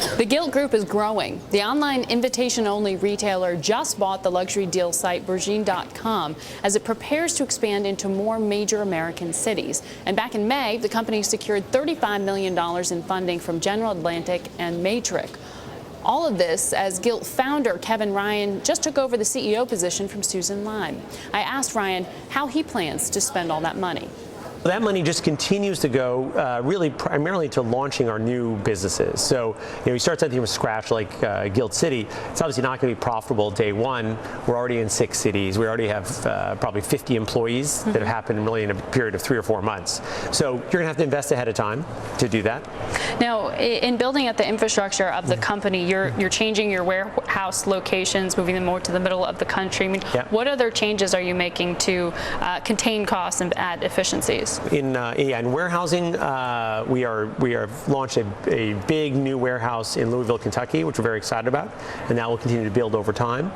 The Gilt Group is growing. The online invitation-only retailer just bought the luxury deal site Bergine.com as it prepares to expand into more major American cities. And back in May, the company secured $35 million in funding from General Atlantic and Matrix. All of this as Gilt founder Kevin Ryan just took over the CEO position from Susan Lyme. I asked Ryan how he plans to spend all that money. That money just continues to go really primarily to launching our new businesses. So, you start something from scratch like Gilt City. It's obviously not going to be profitable day one. We're already in 6 cities. We already have probably 50 employees that have happened really in a period of 3 or 4 months. So you're going to have to invest ahead of time to do that. Now, in building up the infrastructure of the company, you're changing your warehouse locations, moving them more to the middle of the country. I mean, what other changes are you making to contain costs and add efficiencies? In warehousing, we have launched a big new warehouse in Louisville, Kentucky, which we're very excited about, and that will continue to build over time.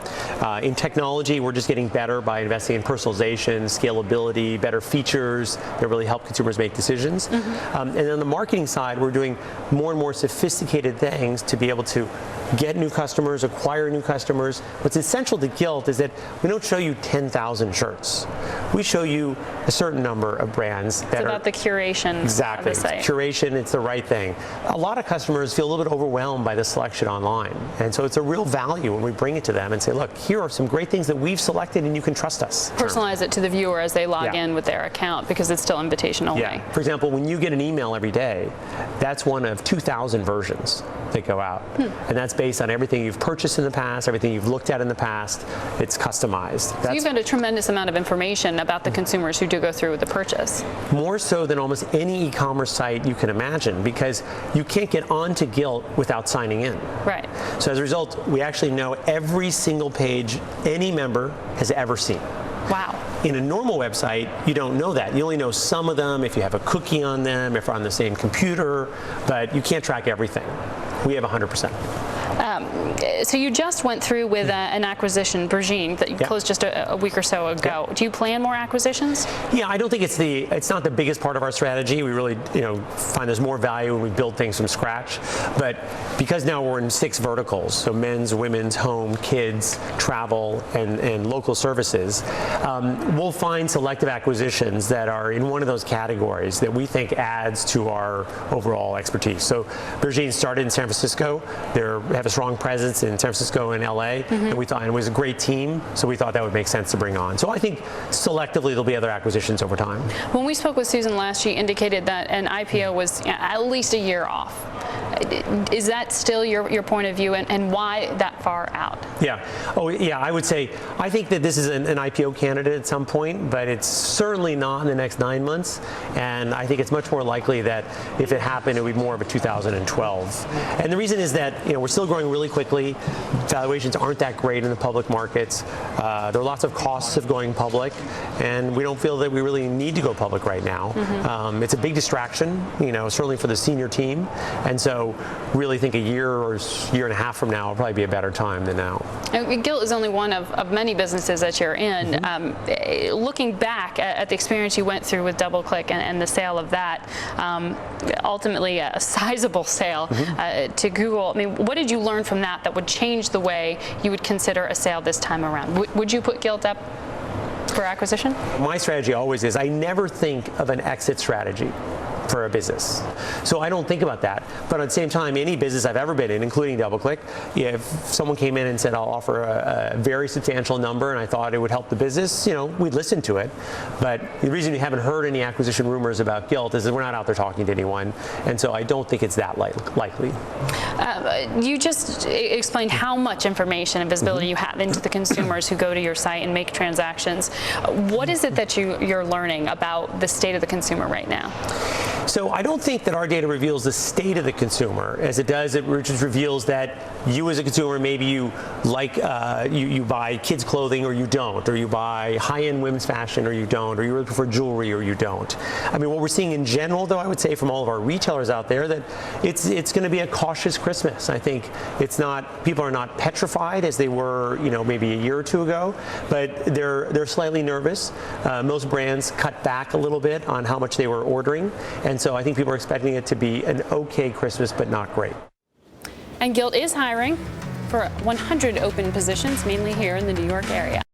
In technology, we're just getting better by investing in personalization, scalability, better features that really help consumers make decisions. And then on the marketing side, we're doing more and more sophisticated things to be able to get new customers, acquire new customers. What's essential to Gilt is that we don't show you 10,000 shirts. We show you a certain number of brands. It's about the curation. Exactly. Of the site. Curation, it's the right thing. A lot of customers feel a little bit overwhelmed by the selection online. And so it's a real value when we bring it to them and say, look, here are some great things that we've selected and you can trust us. Personalize it to the viewer as they log in with their account because it's still invitation only. Yeah. For example, when you get an email every day, that's one of 2,000 versions that go out. And that's based on everything you've purchased in the past, everything you've looked at in the past. It's customized. So you've got a tremendous amount of information about the consumers who do go through with the purchase. More so than almost any e-commerce site you can imagine, because you can't get onto Gilt without signing in. Right. So as a result, we actually know every single page any member has ever seen. Wow. In a normal website, you don't know that. You only know some of them, if you have a cookie on them, if they're on the same computer, but you can't track everything. We have 100%. So you just went through with an acquisition, Bergine, that you closed just a week or so ago. Do you plan more acquisitions? Yeah, I don't think it's not the biggest part of our strategy. We really find there's more value when we build things from scratch. But because now we're in 6 verticals, so men's, women's, home, kids, travel, and local services, we'll find selective acquisitions that are in one of those categories that we think adds to our overall expertise. So Bergine started in San Francisco. They have a strong presence in San Francisco and LA, and we thought it was a great team, so we thought that would make sense to bring on. So I think selectively there'll be other acquisitions over time. When we spoke with Susan last, she indicated that an IPO was at least a year off. Is that still your point of view, and why that far out? Yeah. Oh, yeah, I would say I think that this is an IPO candidate at some point, but it's certainly not in the next 9 months, and I think it's much more likely that if it happened, it would be more of a 2012. And the reason is that we're still growing really quickly. Valuations aren't that great in the public markets. There are lots of costs of going public, and we don't feel that we really need to go public right now. It's a big distraction, certainly for the senior team, and so really think a year or year and a half from now will probably be a better time than now. Gilt is only one of many businesses that you're in. Looking back at the experience you went through with DoubleClick and the sale of that, ultimately a sizable sale to Google. I mean, what did you learn from that would change the way you would consider a sale this time around? Would you put Gilt up for acquisition? My strategy always is I never think of an exit strategy for a business. So I don't think about that. But at the same time, any business I've ever been in, including DoubleClick, if someone came in and said, I'll offer a very substantial number and I thought it would help the business, we'd listen to it. But the reason you haven't heard any acquisition rumors about Gilt is that we're not out there talking to anyone. And so I don't think it's that likely. You just explained how much information and visibility you have into the consumers who go to your site and make transactions. What is it that you're learning about the state of the consumer right now? So I don't think that our data reveals the state of the consumer as it does. It just reveals that you as a consumer, maybe you like, you buy kids clothing or you don't, or you buy high-end women's fashion or you don't, or you really prefer jewelry or you don't. I mean, what we're seeing in general, though, I would say from all of our retailers out there, that it's going to be a cautious Christmas. I think people are not petrified as they were, maybe a year or two ago, but they're slightly nervous. Most brands cut back a little bit on how much they were ordering. And so I think people are expecting it to be an okay Christmas, but not great. And Gilt is hiring for 100 open positions, mainly here in the New York area.